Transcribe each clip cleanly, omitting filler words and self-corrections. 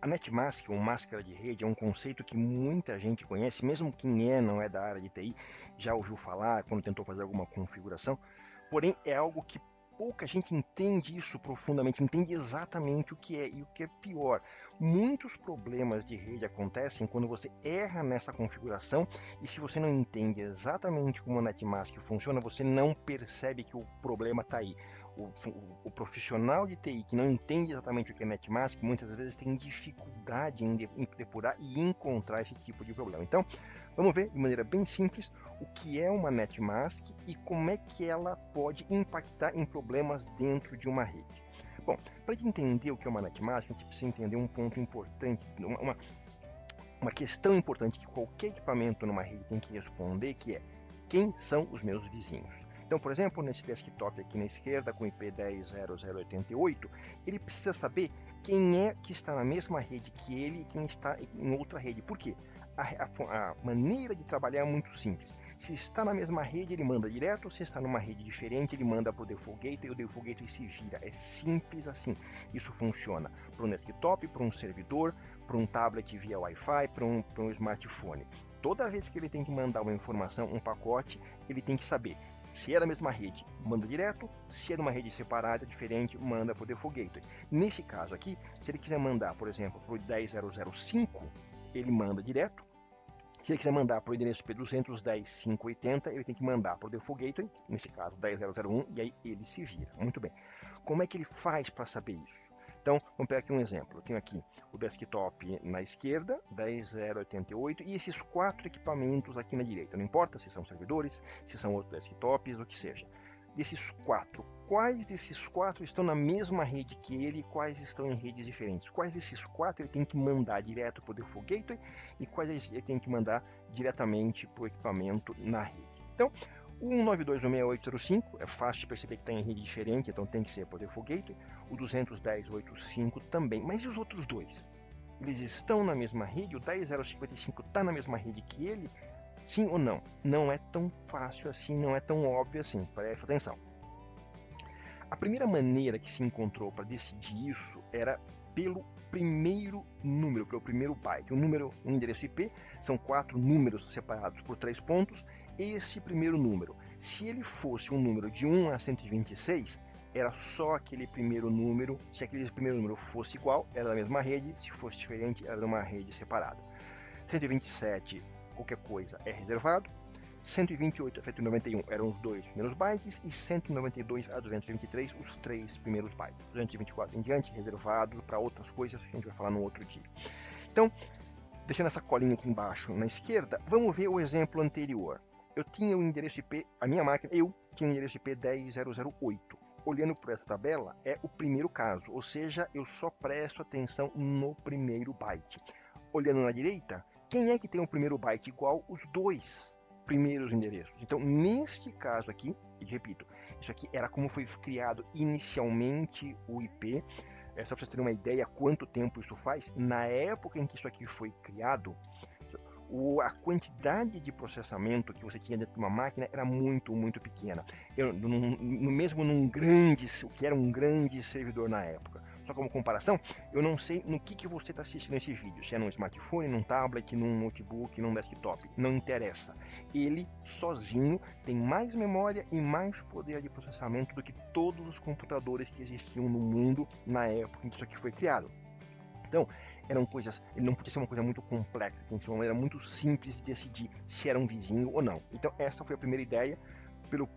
A NetMask, ou máscara de rede, é um conceito que muita gente conhece, mesmo quem não é da área de TI, já ouviu falar quando tentou fazer alguma configuração, porém é algo que pouca gente entende isso profundamente, entende exatamente o que é, e o que é pior. Muitos problemas de rede acontecem quando você erra nessa configuração, e se você não entende exatamente como a NetMask funciona, você não percebe que o problema está aí. O profissional de TI que não entende exatamente o que é NetMask, muitas vezes tem dificuldade em depurar e encontrar esse tipo de problema. Então, vamos ver de maneira bem simples o que é uma NetMask e como é que ela pode impactar em problemas dentro de uma rede. Bom, para a gente entender o que é uma NetMask, a gente precisa entender um ponto importante, uma questão importante que qualquer equipamento numa rede tem que responder, que é: quem são os meus vizinhos? Então, por exemplo, nesse desktop aqui na esquerda, com IP 10.0088, ele precisa saber quem é que está na mesma rede que ele e quem está em outra rede. Por quê? A maneira de trabalhar é muito simples. Se está na mesma rede, ele manda direto. Se está numa rede diferente, ele manda para o Default Gateway e o Default Gateway se vira. É simples assim. Isso funciona para um desktop, para um servidor, para um tablet via Wi-Fi, para um smartphone. Toda vez que ele tem que mandar uma informação, um pacote, ele tem que saber se é da mesma rede, manda direto. Se é de uma rede separada, diferente, manda para o Default Gateway. Nesse caso aqui, se ele quiser mandar, por exemplo, para o 10.005, ele manda direto. Se ele quiser mandar para o endereço IP 210.580, ele tem que mandar para o Default Gateway, nesse caso 10.001, e aí ele se vira. Muito bem. Como é que ele faz para saber isso? Então, vamos pegar aqui um exemplo. Eu tenho aqui o desktop na esquerda, 10.088, e esses 4 equipamentos aqui na direita. Não importa se são servidores, se são outros desktops, o que seja. Desses 4, quais desses 4 estão na mesma rede que ele e quais estão em redes diferentes? Quais desses 4 ele tem que mandar direto para o Default Gateway e quais ele tem que mandar diretamente para o equipamento na rede? Então, o 192.168.0.5 é fácil de perceber que está em rede diferente, então tem que ser para o Default Gateway. O 210.8.5 também. Mas e os outros dois? Eles estão na mesma rede? O 10.055 está na mesma rede que ele? Sim ou não? Não é tão fácil assim, não é tão óbvio assim. Presta atenção. A primeira maneira que se encontrou para decidir isso era pelo primeiro número, pelo primeiro byte. Um endereço IP são 4 números separados por 3 pontos. Esse primeiro número, se ele fosse um número de 1 a 126, era só aquele primeiro número. Se aquele primeiro número fosse igual, era da mesma rede. Se fosse diferente, era de uma rede separada. 127, qualquer coisa, é reservado. 128 a 191 eram os 2 primeiros bytes e 192 a 223 os 3 primeiros bytes. 224 em diante, reservado para outras coisas que a gente vai falar no outro dia. Então, deixando essa colinha aqui embaixo na esquerda, vamos ver o exemplo anterior. Eu tinha o endereço IP, a minha máquina, eu tinha o endereço IP 10.008. Olhando por essa tabela, é o primeiro caso, ou seja, eu só presto atenção no primeiro byte. Olhando na direita, quem é que tem o primeiro byte igual? Os 2 primeiros endereços. Então, neste caso aqui, e repito, isso aqui era como foi criado inicialmente o IP. Só para vocês terem uma ideia quanto tempo isso faz, na época em que isso aqui foi criado, a quantidade de processamento que você tinha dentro de uma máquina era muito, muito pequena. Mesmo o que era um grande servidor na época. Só como comparação, eu não sei no que você está assistindo esse vídeo, se é num smartphone, num tablet, num notebook, num desktop, não interessa. Ele sozinho tem mais memória e mais poder de processamento do que todos os computadores que existiam no mundo na época em que isso aqui foi criado. Então, eram coisas, ele não podia ser uma coisa muito complexa, tinha que ser uma maneira muito simples de decidir se era um vizinho ou não. Então, essa foi a primeira ideia, pelo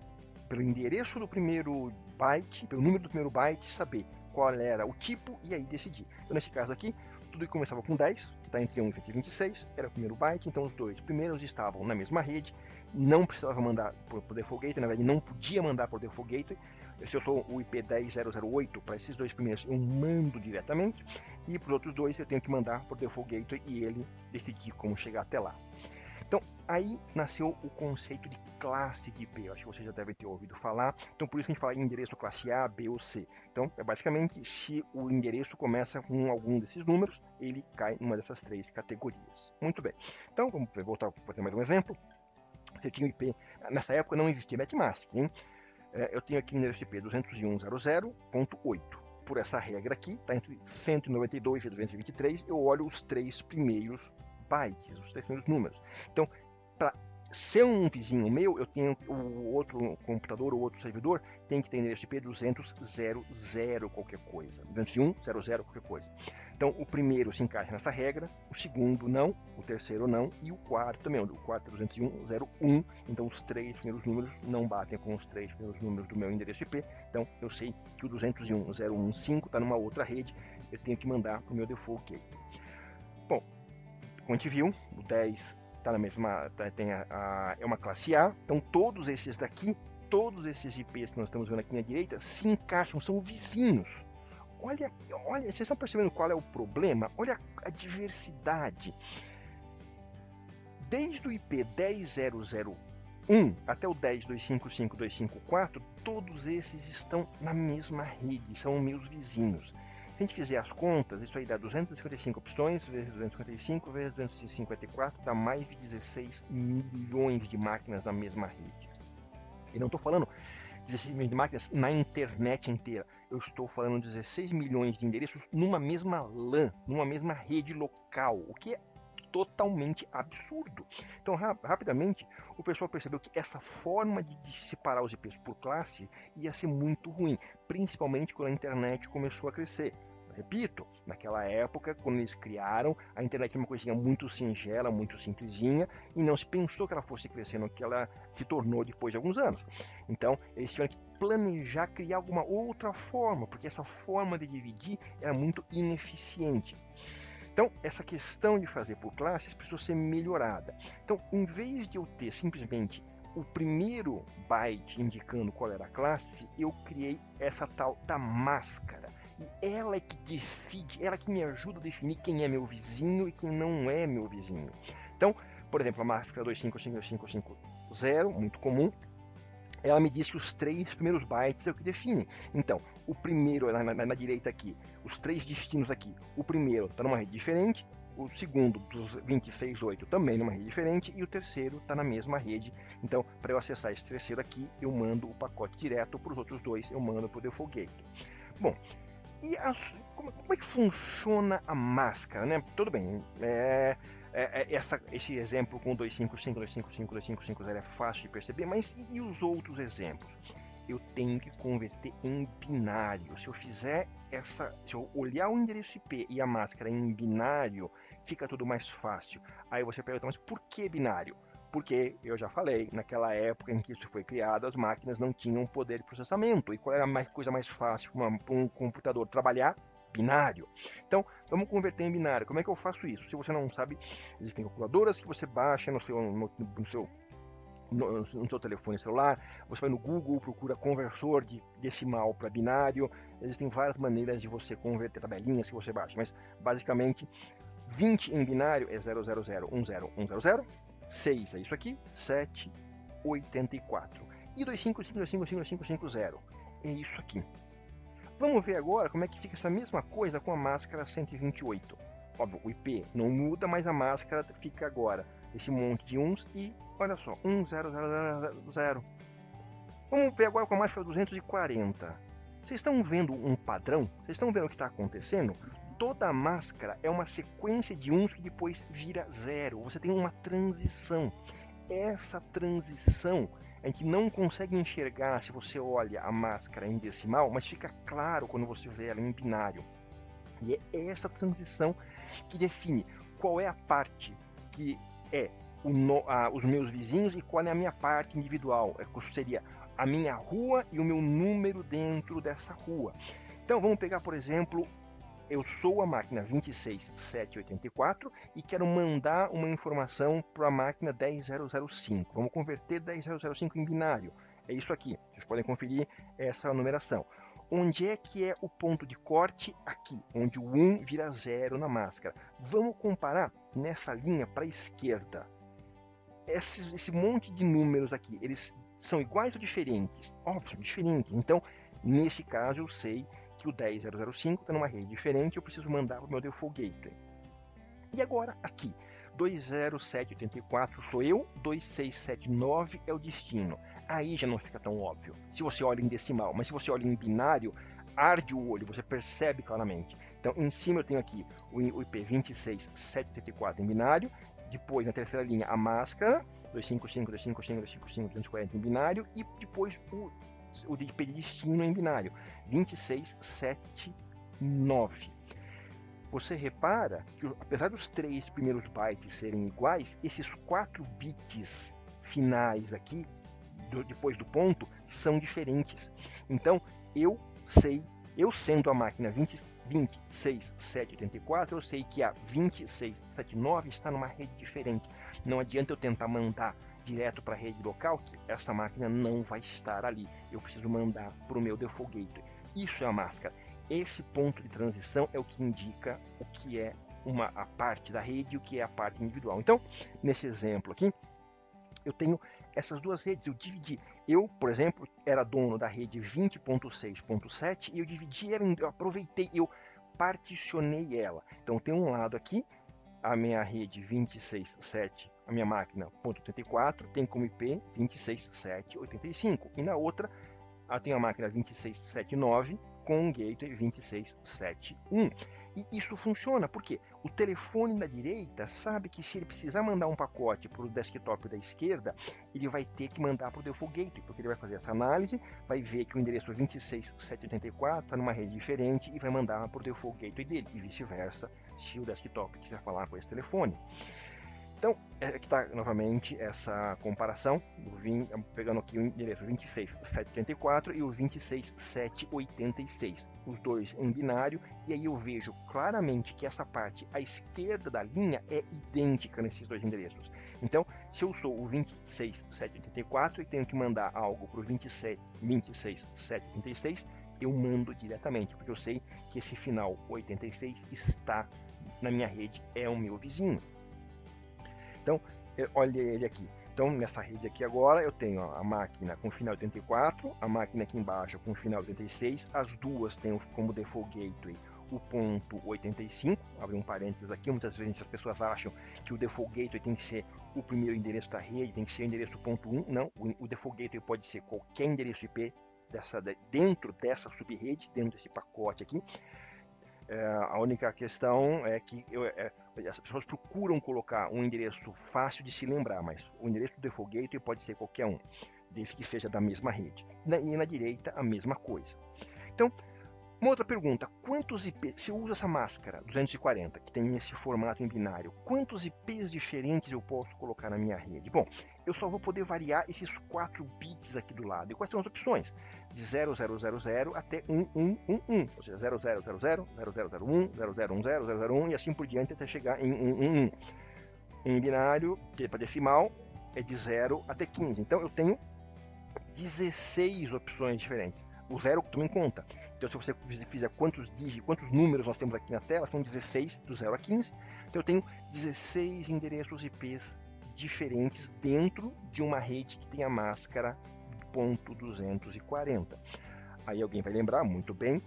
endereço do primeiro byte, pelo número do primeiro byte, saber qual era o tipo e aí decidir. Então, nesse caso aqui, tudo que começava com 10, que está entre 1 e 126, era o primeiro byte, então os 2 primeiros estavam na mesma rede, não precisava mandar para o Default Gateway, na verdade não podia mandar para o Default Gateway. Se eu sou o IP 10.008, para esses 2 primeiros eu mando diretamente, e para os outros 2 eu tenho que mandar para o Default Gateway e ele decidir como chegar até lá. Então, aí nasceu o conceito de classe de IP. Eu acho que vocês já devem ter ouvido falar. Então, por isso que a gente fala em endereço classe A, B ou C. Então, é basicamente, se o endereço começa com algum desses números, ele cai numa dessas 3 categorias. Muito bem. Então, vamos voltar para ter mais um exemplo. Você tinha o IP... Nessa época não existia NetMask, hein? Eu tenho aqui o endereço IP 201.00.8. por essa regra aqui, está entre 192 e 223, eu olho os 3 primeiros bytes, os 3 primeiros números. Então, para ser um vizinho meu, eu tenho o outro computador, o outro servidor, tem que ter endereço IP 200.00 qualquer coisa, 201.00 qualquer coisa. Então, o primeiro se encaixa nessa regra, o segundo não, o terceiro não, e o quarto também. O quarto é 201.01, então os 3 primeiros números não batem com os 3 primeiros números do meu endereço IP, então eu sei que o 201.015 está numa outra rede, eu tenho que mandar para o meu default gateway. Bom, como a gente viu, o 10 está na mesma, é uma classe A, então todos esses daqui, todos esses IPs que nós estamos vendo aqui na direita, se encaixam, são vizinhos. Olha, vocês estão percebendo qual é o problema? Olha a diversidade. Desde o IP 10.0.0.1 até o 10.255.254, todos esses estão na mesma rede, são meus vizinhos. Se a gente fizer as contas, isso aí dá 255 opções, vezes 255, vezes 254, dá mais de 16 milhões de máquinas na mesma rede. E não estou falando 16 milhões de máquinas na internet inteira. Eu estou falando 16 milhões de endereços numa mesma LAN, numa mesma rede local, o que é totalmente absurdo. Então, rapidamente, o pessoal percebeu que essa forma de separar os IPs por classe ia ser muito ruim, principalmente quando a internet começou a crescer. Repito, naquela época, quando eles criaram, a internet era uma coisinha muito singela, muito simplesinha, e não se pensou que ela fosse crescendo, que ela se tornou depois de alguns anos. Então, eles tiveram que planejar, criar alguma outra forma, porque essa forma de dividir era muito ineficiente. Então, essa questão de fazer por classes precisou ser melhorada. Então, em vez de eu ter simplesmente o primeiro byte indicando qual era a classe, eu criei essa tal da máscara. E ela é que decide, ela que me ajuda a definir quem é meu vizinho e quem não é meu vizinho. Então, por exemplo, a máscara 255.255.0, muito comum, ela me diz que os 3 primeiros bytes é o que definem. Então, o primeiro, na direita aqui, os 3 destinos aqui, o primeiro está numa rede diferente, o segundo, dos 26.8, também numa rede diferente, e o terceiro está na mesma rede. Então, para eu acessar esse terceiro aqui, eu mando o pacote direto, para os outros 2 eu mando para o default gateway. Bom, e como é que funciona a máscara, né? Tudo bem, esse exemplo com 255, 255, 2550 é fácil de perceber, mas e os outros exemplos? Eu tenho que converter em binário. Se eu olhar o endereço IP e a máscara em binário, fica tudo mais fácil. Aí você pergunta, mas por que binário? Porque, eu já falei, naquela época em que isso foi criado, as máquinas não tinham poder de processamento. E qual era a coisa mais fácil para um computador trabalhar? Binário. Então, vamos converter em binário. Como é que eu faço isso? Se você não sabe, existem calculadoras que você baixa no seu telefone celular, você vai no Google, procura conversor de decimal para binário. Existem várias maneiras de você converter tabelinhas que você baixa, mas basicamente 20 em binário é 000101000, 6 é isso aqui, 7, 84. E 255.255.255.0 é isso aqui. Vamos ver agora como é que fica essa mesma coisa com a máscara 128. Óbvio, o IP não muda, mas a máscara fica agora esse monte de uns e, olha só, 10000. Vamos ver agora com a máscara 240. Vocês estão vendo um padrão? Vocês estão vendo o que está acontecendo? Toda a máscara é uma sequência de uns que depois vira 0. Você tem uma transição. Essa transição a gente não consegue enxergar se você olha a máscara em decimal, mas fica claro quando você vê ela em binário. E é essa transição que define qual é a parte que é os meus vizinhos e qual é a minha parte individual. Seria a minha rua e o meu número dentro dessa rua. Então vamos pegar, por exemplo, eu sou a máquina 26784 e quero mandar uma informação para a máquina 10005. Vamos converter 10005 em binário. É isso aqui. Vocês podem conferir essa numeração. Onde é que é o ponto de corte? Aqui, onde o 1 vira 0 na máscara. Vamos comparar nessa linha para a esquerda. Esse monte de números aqui, eles são iguais ou diferentes? Óbvio, diferentes. Então, nesse caso, eu sei que o 10005 está numa rede diferente, eu preciso mandar para o meu default gateway. E agora, aqui, 20784 sou eu, 2679 é o destino. Aí já não fica tão óbvio, se você olha em decimal, mas se você olha em binário, arde o olho, você percebe claramente. Então, em cima eu tenho aqui o IP 26784 em binário, depois na terceira linha a máscara, 255, 255, 255, 240 em binário, e depois o IP de destino em binário, 2679. Você repara que, apesar dos 3 primeiros bytes serem iguais, esses 4 bits finais aqui, depois do ponto, são diferentes. Então, eu sendo a máquina 26784, eu sei que a 2679 está numa rede diferente. Não adianta eu tentar mandar direto para a rede local, que essa máquina não vai estar ali. Eu preciso mandar para o meu default gateway. Isso é a máscara. Esse ponto de transição é o que indica o que é a parte da rede e o que é a parte individual. Então, nesse exemplo aqui, eu tenho essas duas redes, eu dividi. Eu, por exemplo, era dono da rede 20.6.7 e eu dividi ela, eu aproveitei, eu particionei ela. Então, tem um lado aqui, a minha rede 26.7, a minha máquina .84, tem como IP 26.7.85. E na outra, eu tenho a máquina 26.7.9 com um gateway 26.7.1. E isso funciona porque o telefone da direita sabe que se ele precisar mandar um pacote para o desktop da esquerda, ele vai ter que mandar para o default gateway, porque ele vai fazer essa análise, vai ver que o endereço 26.784 está numa rede diferente e vai mandar para o default gateway dele, e vice-versa, se o desktop quiser falar com esse telefone. Então, aqui está novamente essa comparação, pegando aqui o endereço 26.784 e o 26.786, os dois em binário, e aí eu vejo claramente que essa parte à esquerda da linha é idêntica nesses dois endereços. Então, se eu sou o 26.784 e tenho que mandar algo para o 26.786, eu mando diretamente, porque eu sei que esse final 86 está na minha rede, é o meu vizinho. Então, olha ele aqui. Então, nessa rede aqui agora, eu tenho a máquina com final 84, a máquina aqui embaixo com final 86, as duas têm como default gateway o ponto 85, abre um parênteses aqui, muitas vezes as pessoas acham que o default gateway tem que ser o primeiro endereço da rede, tem que ser o endereço ponto 1, não, o default gateway pode ser qualquer endereço IP dentro dessa subrede, dentro desse pacote aqui. A única questão é que as pessoas procuram colocar um endereço fácil de se lembrar, mas o endereço do default gateway pode ser qualquer um, desde que seja da mesma rede. E na direita, a mesma coisa. Então, uma outra pergunta, quantos IPs, se eu uso essa máscara 240, que tem esse formato em binário, quantos IPs diferentes eu posso colocar na minha rede? Bom, eu só vou poder variar esses 4 bits aqui do lado. E quais são as opções? De 0000 até 1111, ou seja, 0000, 0001, 0010, 001 e assim por diante até chegar em 111. Em binário, que é para decimal, é de 0 até 15. Então eu tenho 16 opções diferentes. O zero também conta. Então, se você fizer quantos números nós temos aqui na tela, são 16 do 0 a 15. Então, eu tenho 16 endereços IPs diferentes dentro de uma rede que tem a máscara .240. Aí alguém vai lembrar, muito bem,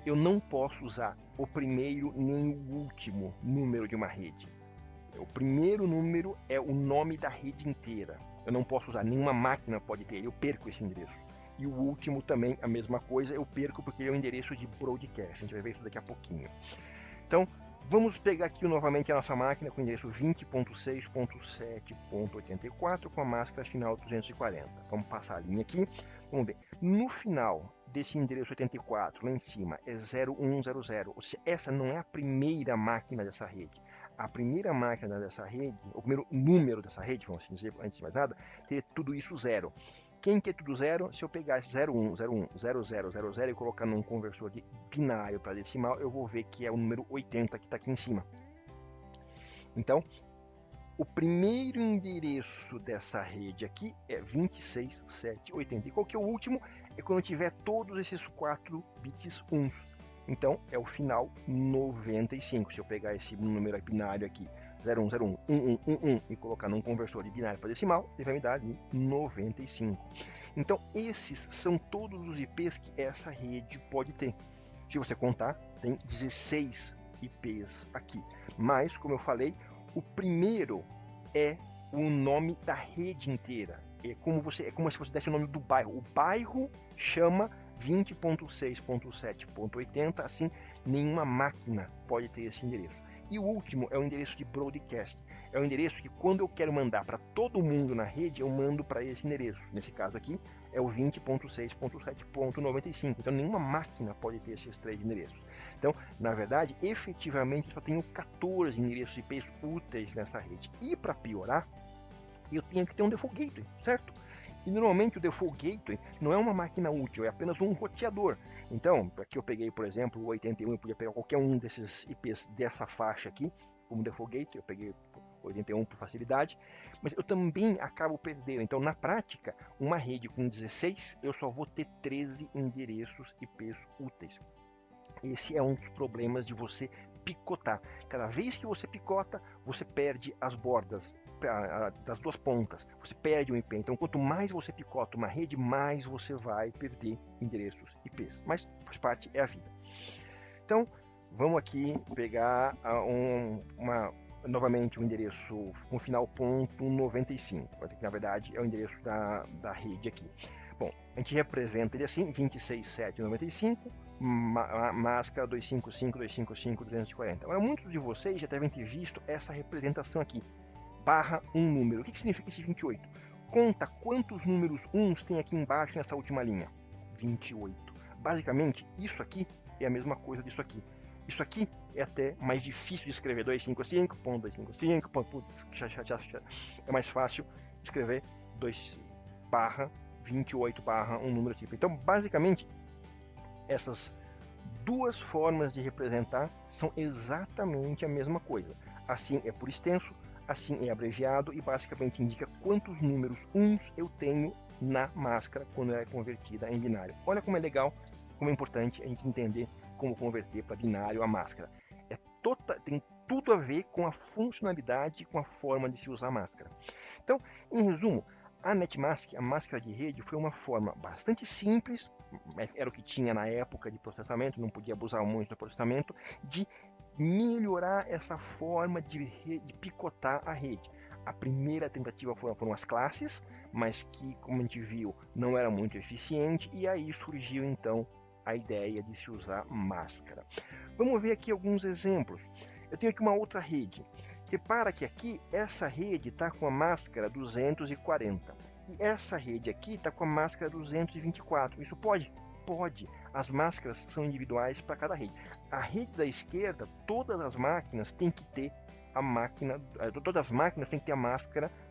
eu não posso usar o primeiro nem o último número de uma rede. O primeiro número é o nome da rede inteira. Eu não posso usar, nenhuma máquina pode ter, eu perco esse endereço. E o último também, a mesma coisa, eu perco porque ele é o endereço de broadcast. A gente vai ver isso daqui a pouquinho. Então, vamos pegar aqui novamente a nossa máquina com o endereço 20.6.7.84 com a máscara final 240. Vamos passar a linha aqui. Vamos ver. No final desse endereço 84, lá em cima, é 0100. Ou seja, essa não é a primeira máquina dessa rede. A primeira máquina dessa rede, o primeiro número dessa rede, vamos assim dizer, antes de mais nada, teria tudo isso zero. Quem quer tudo zero? Se eu pegar esse 01, 01, 00, 00 e colocar num conversor de binário para decimal, eu vou ver que é o número 80 que está aqui em cima. Então, o primeiro endereço dessa rede aqui é 26.780. E qual que é o último? É quando eu tiver todos esses 4 bits uns. Então, é o final 95. Se eu pegar esse número binário aqui, 0101, 1111 e colocar num conversor de binário para decimal, ele vai me dar ali 95. Então, esses são todos os IPs que essa rede pode ter. Se você contar, tem 16 IPs aqui. Mas, como eu falei, o primeiro é o nome da rede inteira. É como se você desse o nome do bairro. O bairro chama 20.6.7.80, assim, nenhuma máquina pode ter esse endereço. E o último é o endereço de broadcast. É o endereço que, quando eu quero mandar para todo mundo na rede, eu mando para esse endereço. Nesse caso aqui, é o 20.6.7.95. Então, nenhuma máquina pode ter esses 3 endereços. Então, na verdade, efetivamente, eu só tenho 14 endereços IPs úteis nessa rede. E, para piorar, eu tenho que ter um default gateway, certo? E normalmente o default gateway não é uma máquina útil, é apenas um roteador. Então, aqui eu peguei, por exemplo, o 81, eu podia pegar qualquer um desses IPs dessa faixa aqui, como default gateway, eu peguei 81 por facilidade, mas eu também acabo perdendo. Então, na prática, uma rede com 16, eu só vou ter 13 endereços IPs úteis. Esse é um dos problemas de você picotar. Cada vez que você picota, você perde as bordas das duas pontas, você perde um IP. Então, quanto mais você picota uma rede, mais você vai perder endereços IPs. Mas faz parte, é a vida. Então, vamos aqui pegar novamente o endereço com final .95, que na verdade é o endereço da rede aqui. Bom, a gente representa ele assim, 26.7.95, máscara 255.255.240. Agora, muitos de vocês já devem ter visto essa representação aqui, barra um número. O que significa esse 28? Conta quantos números uns tem aqui embaixo nessa última linha. 28. Basicamente, isso aqui é a mesma coisa disso aqui. Isso aqui é até mais difícil de escrever. 255.255. É mais fácil escrever 2/28 um número tipo. Então, basicamente, essas duas formas de representar são exatamente a mesma coisa. Assim é por extenso, assim é abreviado e basicamente indica quantos números uns eu tenho na máscara quando ela é convertida em binário. Olha como é legal, como é importante a gente entender como converter para binário a máscara. Tem tudo a ver com a funcionalidade e com a forma de se usar a máscara. Então, em resumo, a NetMask, a máscara de rede, foi uma forma bastante simples, mas era o que tinha na época de processamento, não podia abusar muito do processamento, de melhorar essa forma de picotar a rede. A primeira tentativa foram as classes, mas que, como a gente viu, não era muito eficiente, e aí surgiu então a ideia de se usar máscara. Vamos ver aqui alguns exemplos. Eu tenho aqui uma outra rede. Repara que aqui, essa rede está com a máscara 240. E essa rede aqui está com a máscara 224. Isso pode? Pode. As máscaras são individuais para cada rede. A rede da esquerda, todas as máquinas têm que ter a máscara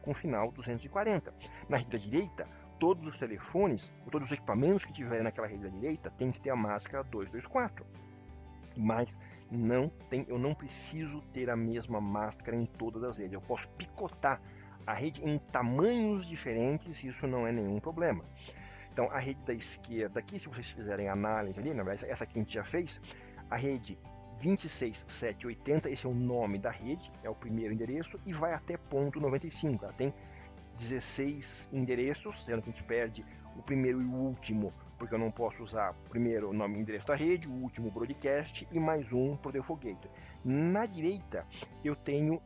com final 240. Na rede da direita, todos os telefones, todos os equipamentos que tiverem naquela rede da direita têm que ter a máscara 224. Mas eu não preciso ter a mesma máscara em todas as redes. Eu posso picotar a rede em tamanhos diferentes e isso não é nenhum problema. Então, a rede da esquerda aqui, se vocês fizerem análise ali, essa aqui a gente já fez, a rede 26.780, esse é o nome da rede, é o primeiro endereço, e vai até ponto .95. Ela tem 16 endereços, sendo que a gente perde o primeiro e o último, porque eu não posso usar primeiro o nome e endereço da rede, o último broadcast e mais um para o default gateway. Na direita, eu tenho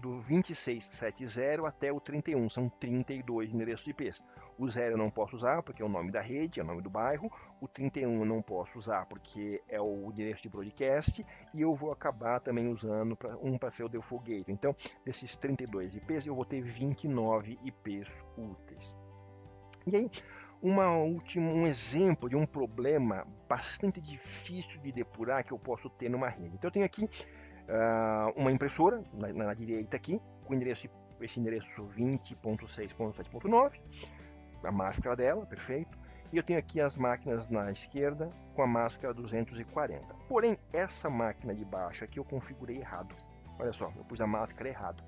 do 26.70 até o 31, são 32 endereços IPs. O 0 eu não posso usar porque é o nome da rede, é o nome do bairro. O 31 eu não posso usar porque é o endereço de broadcast. E eu vou acabar também usando para ser o default gateway. Então, desses 32 IPs, eu vou ter 29 IPs úteis. E aí, um exemplo de um problema bastante difícil de depurar que eu posso ter numa rede. Então, eu tenho aqui uma impressora na direita aqui, com esse endereço 20.6.7.9, a máscara dela, perfeito. E eu tenho aqui as máquinas na esquerda com a máscara 240. Porém, essa máquina de baixo aqui eu configurei errado. Olha só, eu pus a máscara errado.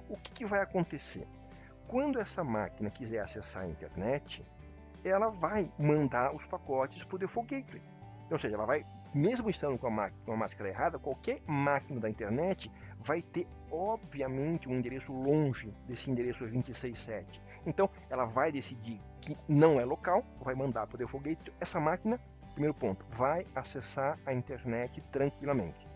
O que vai acontecer? Quando essa máquina quiser acessar a internet, ela vai mandar os pacotes para o default gateway. Ou seja, ela vai, mesmo estando com a máscara errada, qualquer máquina da internet vai ter, obviamente, um endereço longe desse endereço 26.7. Então, ela vai decidir que não é local, vai mandar para o default gateway. Essa máquina, primeiro ponto, vai acessar a internet tranquilamente.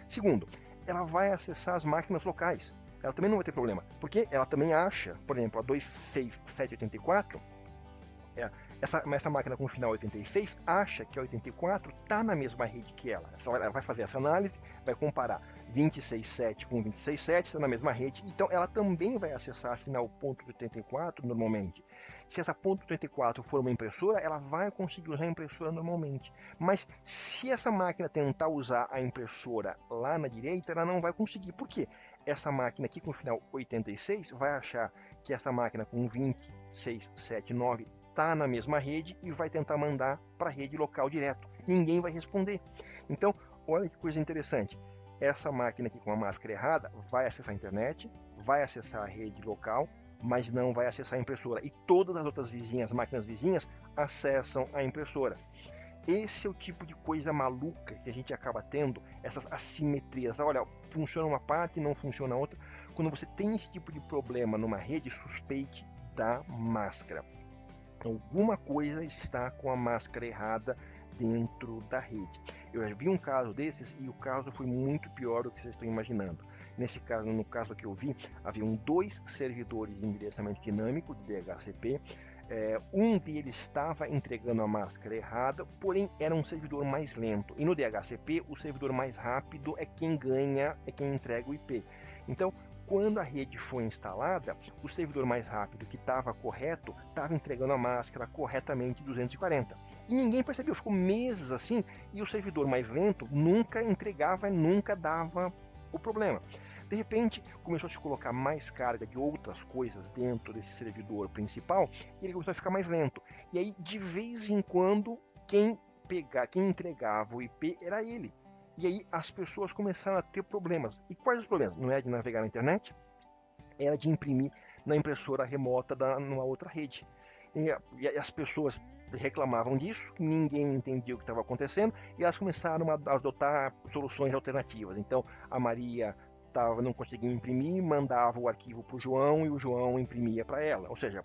Segundo, ela vai acessar as máquinas locais. Ela também não vai ter problema, porque ela também acha, por exemplo, a 26784, Essa máquina com final 86 acha que a 84 está na mesma rede que ela. Ela vai fazer essa análise, vai comparar 26.7 com 26.7, está na mesma rede, então ela também vai acessar a final .84 normalmente. Se essa .84 for uma impressora, ela vai conseguir usar a impressora normalmente. Mas se essa máquina tentar usar a impressora lá na direita, ela não vai conseguir. Por quê? Essa máquina aqui com final 86 vai achar que essa máquina com 26.7.9 está na mesma rede e vai tentar mandar para a rede local direto. Ninguém vai responder. Então, olha que coisa interessante. Essa máquina aqui com a máscara errada vai acessar a internet, vai acessar a rede local, mas não vai acessar a impressora. E todas as outras vizinhas, máquinas vizinhas, acessam a impressora. Esse é o tipo de coisa maluca que a gente acaba tendo, essas assimetrias. Olha, funciona uma parte e não funciona a outra. Quando você tem esse tipo de problema numa rede, suspeite da máscara. Alguma coisa está com a máscara errada dentro da rede. Eu já vi um caso desses e o caso foi muito pior do que vocês estão imaginando. Nesse caso, no caso que eu vi, haviam 2 servidores de endereçamento dinâmico de DHCP. Um deles estava entregando a máscara errada, porém era um servidor mais lento. E no DHCP, o servidor mais rápido é quem ganha, é quem entrega o IP. Então, quando a rede foi instalada, o servidor mais rápido, que estava correto, estava entregando a máscara corretamente 240. E ninguém percebeu, ficou meses assim, e o servidor mais lento nunca entregava, nunca dava o problema. De repente, começou a se colocar mais carga de outras coisas dentro desse servidor principal, e ele começou a ficar mais lento. E aí, de vez em quando, quem entregava o IP era ele. E aí as pessoas começaram a ter problemas. E quais os problemas? Não era de navegar na internet, era de imprimir na impressora remota numa outra rede. E as pessoas reclamavam disso, ninguém entendia o que estava acontecendo, e elas começaram a adotar soluções alternativas. Então a Maria não conseguia imprimir, mandava o arquivo para o João e o João imprimia para ela. Ou seja,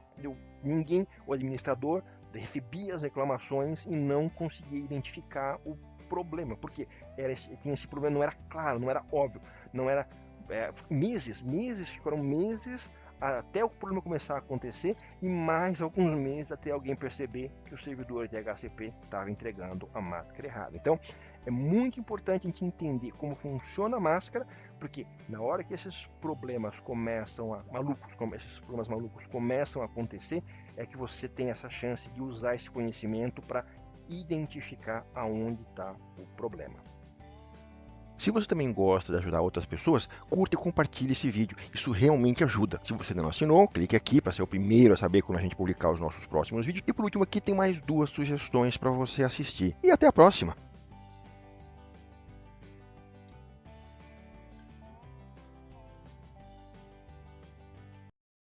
o administrador recebia as reclamações e não conseguia identificar o problema, porque tinha esse problema, não era claro, não era óbvio, não era ficaram meses até o problema começar a acontecer e mais alguns meses até alguém perceber que o servidor de DHCP estava entregando a máscara errada. Então, é muito importante a gente entender como funciona a máscara, porque na hora que esses problemas malucos começam a acontecer, é que você tem essa chance de usar esse conhecimento para identificar aonde está o problema. Se você também gosta de ajudar outras pessoas, curta e compartilhe esse vídeo. Isso realmente ajuda. Se você ainda não assinou, clique aqui para ser o primeiro a saber quando a gente publicar os nossos próximos vídeos. E por último aqui tem mais 2 sugestões para você assistir. E até a próxima!